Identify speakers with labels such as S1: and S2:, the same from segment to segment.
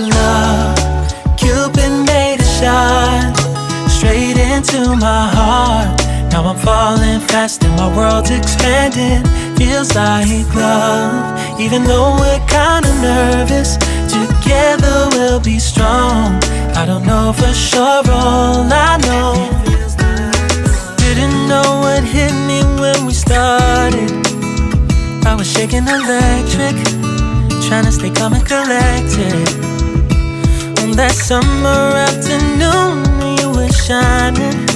S1: love. Cupid made a shot straight into my heart. Now I'm falling fast and my world's expanding. Feels like love, even though we're kinda nervous. Together we'll be strong. I don't know for sure, all I know. Didn't know what hit me when we started. I was shaking electric, trying to stay calm and collected. On that summer afternoon, you were shining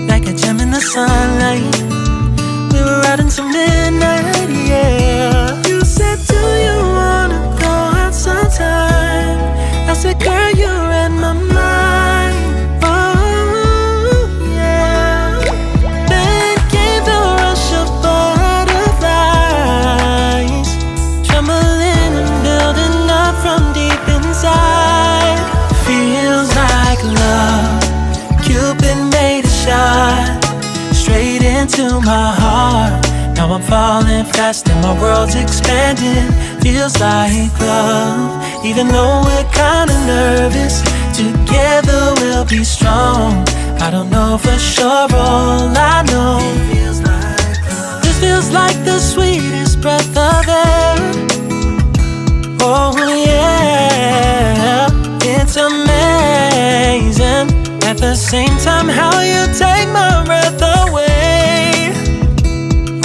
S1: like a gem in the sunlight. We were out until midnight, yeah. You said, do you wanna go out sometime? I said, girl, you read my mind. Oh, yeah. Then came the rush of butterflies, trembling and building up from deep inside. Feels like love. Cupid made a shot straight into my heart. Now I'm falling fast and my world's expanding. Feels like love, even though we're kinda nervous. Together we'll be strong. I don't know for sure, all I know. This feels like the sweetest breath of air. Oh yeah, it's amazing. At the same time, how you take my breath away.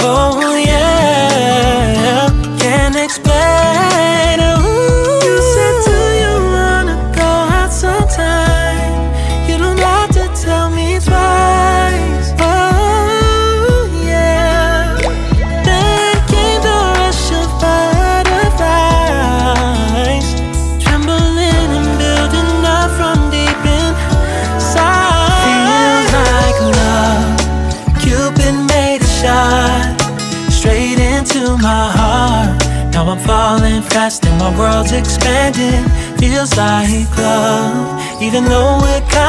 S1: Oh yeah, can't explain. Ooh. You said, do you wanna go out sometime? You don't have to tell me twice. Oh yeah. Then came the rush of butterflies, trembling and building up from deep inside. Feels like love. Cupid made a shot straight into my heart. Now I'm falling fast and my world's expanding. Feels like love, even though we're kind